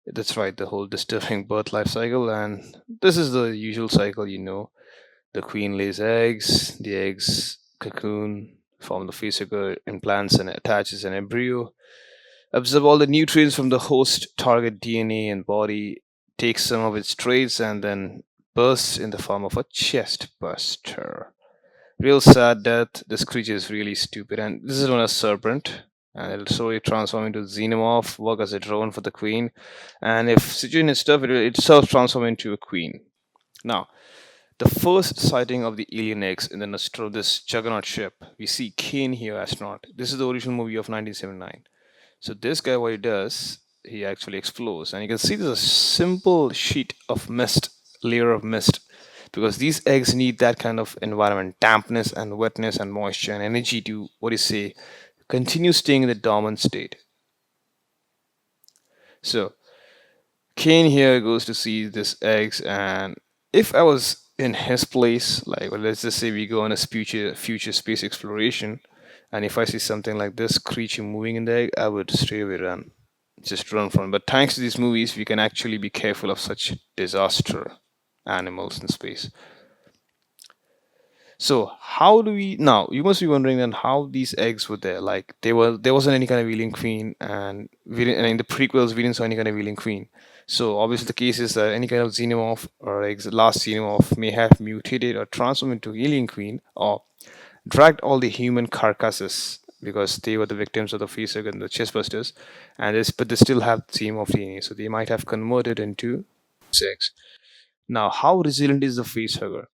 That's right, the whole disturbing birth life cycle. And this is the usual cycle, The queen lays eggs, the eggs cocoon, form the facehugger, implants and attaches an embryo, absorb all the nutrients from the host target DNA and body, takes some of its traits, and then bursts in the form of a chest buster. Real sad death. This creature is really stupid, and this is one a serpent. And it'll slowly transform into Xenomorph, work as a drone for the queen. And if situation is tough, it'll itself transform into a queen. Now, the first sighting of the alien eggs in the Nostro, this juggernaut ship, we see Kane here, astronaut. This is the original movie of 1979. So this guy, what he does, he actually explores, and you can see there's a simple sheet of mist, layer of mist, because these eggs need that kind of environment, dampness and wetness and moisture and energy to, what do you say, continue staying in the dormant state. So Kane here goes to see this eggs, and if I was in his place, like, well, let's just say we go on a future space exploration, and if I see something like this creature moving in the egg, I would straight away run, just run from it. But thanks to these movies, we can actually be careful of such disaster animals in space. So how do we now? You must be wondering then how these eggs were there. Like there wasn't any kind of alien queen, and and in the prequels we didn't saw any kind of alien queen. So obviously the case is that any kind of xenomorph or last xenomorph may have mutated or transformed into alien queen or dragged all the human carcasses because they were the victims of the facehugger and the chestbusters, and but they still have xenomorph DNA, so they might have converted into sex. Now, how resilient is the facehugger?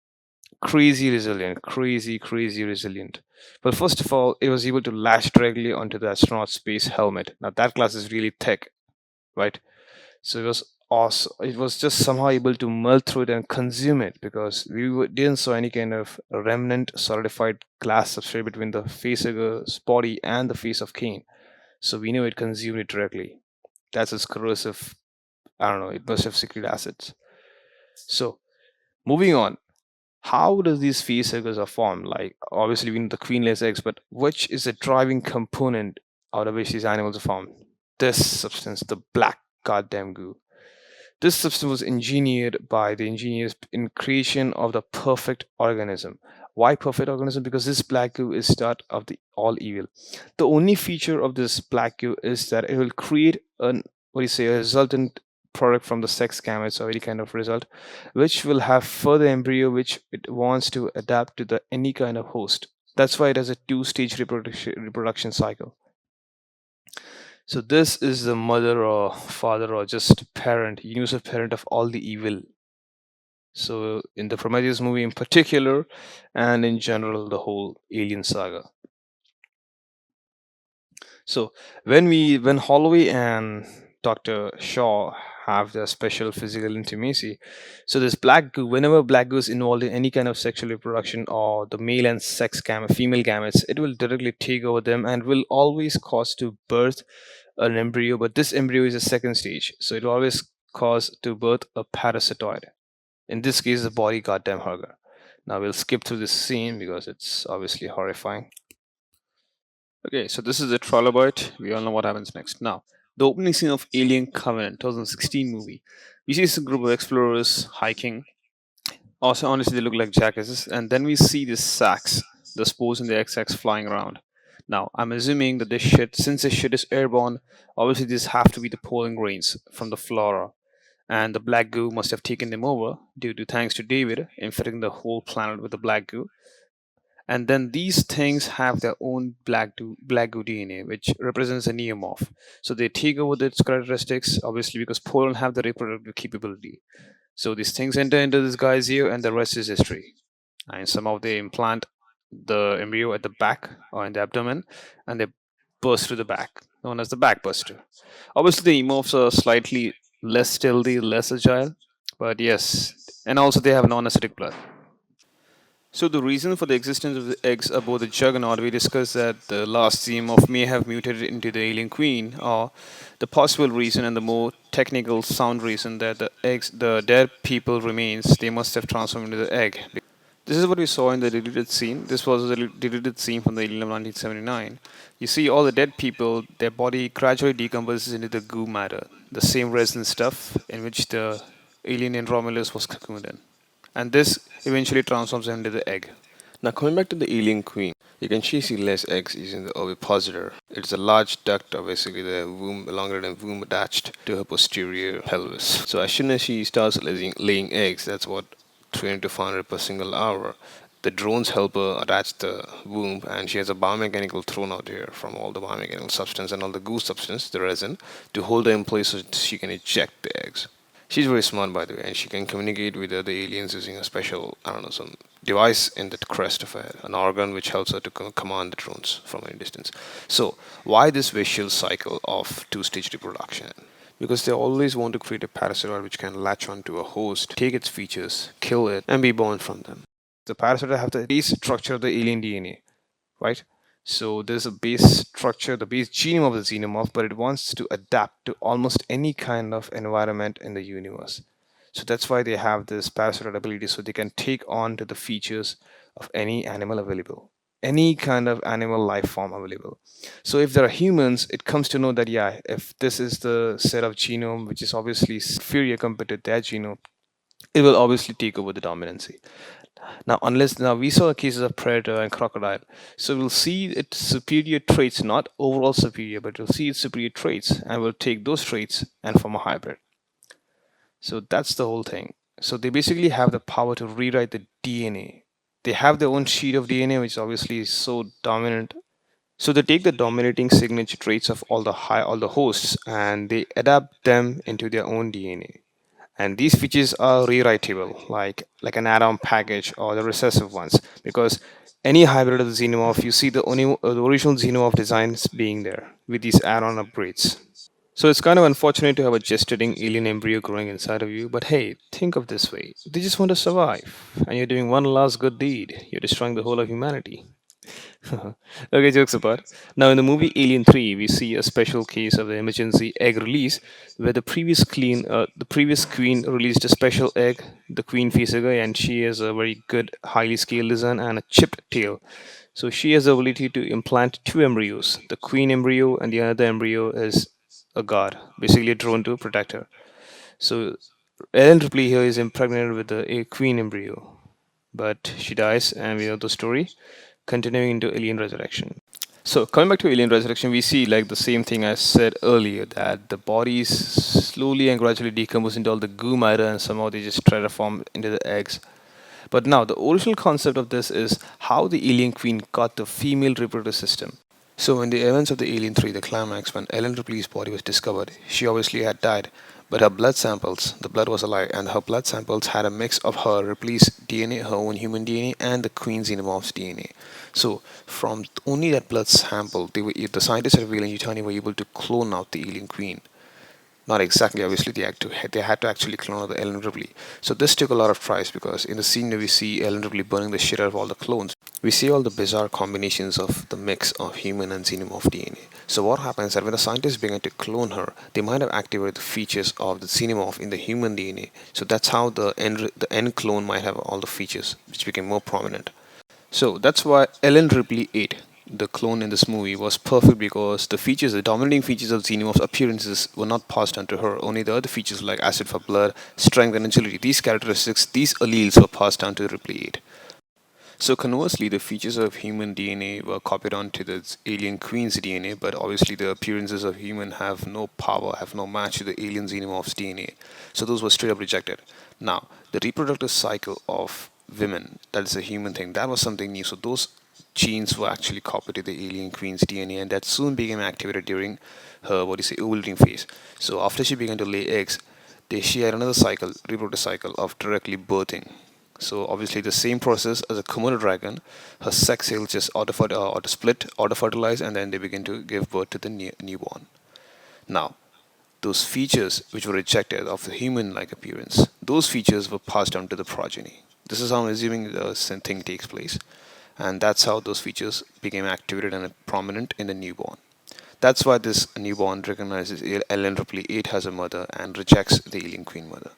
Crazy resilient, crazy resilient. But first of all, it was able to latch directly onto the astronaut space helmet. Now that glass is really thick, right? So it was awesome. It was just somehow able to melt through it and consume it because didn't saw any kind of remnant solidified glass substrate between the facehugger's body and the face of Kane. So we knew it consumed it directly. That's its corrosive. I don't know. It must have secret acids. So moving on, how does these facehuggers are formed? Like obviously we know the queen lays eggs, but which is the driving component out of which these animals are formed? This substance, the black goddamn goo. This substance was engineered by the engineers in creation of the perfect organism. Why perfect organism? Because this black goo is start of the all evil. The only feature of this black goo is that it will create an, what do you say, a resultant product from the sex gametes or any kind of result, which will have further embryo which it wants to adapt to the any kind of host. That's why it has a two-stage reproduction cycle. So this is the mother or father or just parent, universal parent of all the evil. So in the Prometheus movie in particular, and in general, the whole Alien saga. So when Holloway and Dr. Shaw have their special physical intimacy, so this black goo, whenever black goo is involved in any kind of sexual reproduction or the male and female gametes, it will directly take over them and will always cause to birth an embryo. But this embryo is a second stage, so it will always cause to birth a parasitoid. In this case, the body goddamn hugger. Now we'll skip through this scene because it's obviously horrifying. Okay, so this is a trilobite. We all know what happens next. Now, the opening scene of Alien Covenant 2016 movie. We see this group of explorers hiking. Also, honestly, they look like jackasses. And then we see these sacks, the spores in the XX flying around. Now, I'm assuming that this shit, since this shit is airborne, obviously these have to be the pollen grains from the flora. And the black goo must have taken them over due to thanks to David infecting the whole planet with the black goo. And then these things have their own black goo DNA, which represents a neomorph. So they take over its characteristics, obviously because pollen have the reproductive capability. So these things enter into this guy's ear, and the rest is history. And somehow they implant the embryo at the back or in the abdomen, and they burst through the back, known as the backbuster. Obviously, the emorphs are slightly less stealthy, less agile, but yes, and also they have non-acidic blood. So the reason for the existence of the eggs aboard the Juggernaut, we discussed that the last xenomorph may have mutated into the alien queen, or the possible reason and the more technical sound reason that the dead people remains, they must have transformed into the egg. This is what we saw in the deleted scene. This was a deleted scene from the alien of 1979. You see all the dead people, their body gradually decomposes into the goo matter, the same resin stuff in which the alien in Romulus was cocooned in. And this eventually transforms into the egg. Now, coming back to the alien queen, you can see less eggs using the ovipositor. It's a large duct, or basically the womb, elongated womb attached to her posterior pelvis. So, as soon as she starts laying eggs, that's what 300 to 500 per single hour. The drones help her attach the womb, and she has a biomechanical thrown out here from all the biomechanical substance and all the goo substance, the resin, to hold her in place so she can eject the eggs. She's very smart, by the way, and she can communicate with other aliens using a special, I don't know, some device in the crest of her, an organ which helps her to command the drones from any distance. So, why this vicious cycle of two-stage reproduction? Because they always want to create a parasitoid which can latch onto a host, take its features, kill it, and be born from them. The parasitoid have the base structure of the alien DNA, right? So there's a base structure, the base genome of the xenomorph, but it wants to adapt to almost any kind of environment in the universe. So that's why they have this parasitoid ability, so they can take on to the features of any animal available, any kind of animal life form available. So if there are humans, it comes to know that yeah, if this is the set of genome which is obviously inferior compared to their genome, it will obviously take over the dominancy. Now we saw cases of predator and crocodile, so we'll see its superior traits, not overall superior, but we'll see its superior traits, and we'll take those traits and form a hybrid. So that's the whole thing. So they basically have the power to rewrite the DNA. They have their own sheet of DNA, which obviously is so dominant. So they take the dominating signature traits of all the hosts, and they adapt them into their own DNA. And these features are rewritable, like an add-on package or the recessive ones, because any hybrid of the xenomorph, you see the original xenomorph designs being there with these add-on upgrades. So it's kind of unfortunate to have a gestating alien embryo growing inside of you, but hey, think of this way: they just want to survive, and you're doing one last good deed. You're destroying the whole of humanity. Okay, jokes apart. Now, in the movie Alien 3, we see a special case of the emergency egg release, where the previous queen released a special egg, the queen facehugger, and she has a very good, highly scaled design and a chipped tail. So she has the ability to implant two embryos. The queen embryo and the other embryo is a guard, basically a drone to protect her. So Ellen Ripley here is impregnated with the a queen embryo, but she dies, and we know the story. Continuing into Alien Resurrection. So coming back to Alien Resurrection, we see like the same thing I said earlier, that the bodies slowly and gradually decompose into all the goo matter, and somehow they just try to form into the eggs. But now the original concept of this is how the alien queen got the female reproductive system. So in the events of the Alien 3, the climax, when Ellen Ripley's body was discovered, she obviously had died, but her blood samples, the blood was alive, and her blood samples had a mix of her Ripley's DNA, her own human DNA, and the Queen Xenomorph's DNA. So from only that blood sample, the scientists at Whale and Yutani were able to clone out the alien queen. Not exactly, obviously, they had to actually clone out the Ellen Ripley. So this took a lot of tries, because in the scene where we see Ellen Ripley burning the shit out of all the clones, we see all the bizarre combinations of the mix of human and xenomorph DNA. So what happens is that when the scientists began to clone her, they might have activated the features of the xenomorph in the human DNA. So that's how the end clone might have all the features, which became more prominent. So that's why Ellen Ripley 8, the clone in this movie, was perfect, because the dominating features of Xenomorph's appearances were not passed on to her. Only the other features like acid for blood, strength, and agility, these characteristics, these alleles were passed down to Ripley 8. So conversely, the features of human DNA were copied onto the alien queen's DNA, but obviously the appearances of human have no power, have no match to the alien xenomorph's DNA. So those were straight up rejected. Now, the reproductive cycle of women, that is a human thing, that was something new. So those genes were actually copied to the alien queen's DNA, and that soon became activated during her, ovulating phase. So after she began to lay eggs, she had another cycle, reproductive cycle of directly birthing. So obviously the same process as a Komodo dragon, her sex cells just auto split, auto fertilize, and then they begin to give birth to the newborn. Now, those features which were rejected of the human-like appearance, those features were passed on to the progeny. This is how I'm assuming the same thing takes place, and that's how those features became activated and prominent in the newborn. That's why this newborn recognizes Ellen Ripley 8 as a mother and rejects the alien queen mother.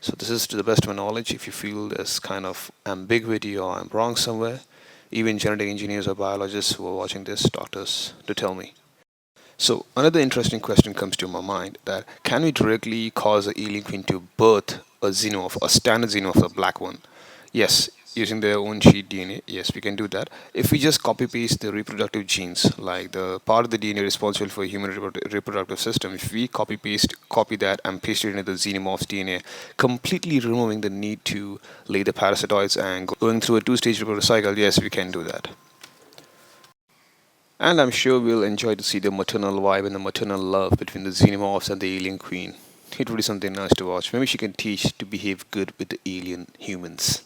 So this is to the best of my knowledge. If you feel there's kind of ambiguity or I'm wrong somewhere, even genetic engineers or biologists who are watching this, doctors, to tell me. So another interesting question comes to my mind, that can we directly cause an alien queen to birth a xenomorph, a standard xenomorph, a black one? Yes, using their own sheet DNA. Yes, we can do that. If we just copy paste the reproductive genes, like the part of the DNA responsible for human reproductive system, if we copy that and paste it into the xenomorph's DNA, completely removing the need to lay the parasitoids and going through a two-stage reproductive cycle, yes, we can do that. And I'm sure we'll enjoy to see the maternal vibe and the maternal love between the xenomorphs and the alien queen. It would be something nice to watch. Maybe she can teach to behave good with the alien humans.